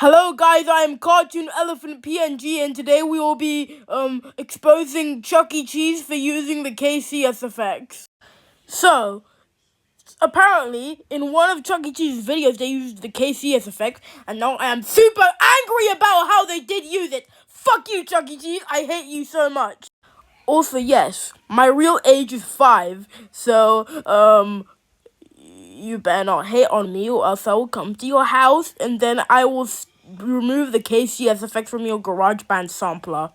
Hello guys, I am Cartoon Elephant PNG and today we will be exposing Chuck E. Cheese for using the KCS effects. So, apparently, in one of Chuck E. Cheese's videos they used the KCS effect, and now I am super angry about how they did use it. Fuck you, Chuck E. Cheese, I hate you so much. Also, yes, my real age is 5, so, you better not hate on me or else I will come to your house and then I will remove the KCS effect from your GarageBand sampler.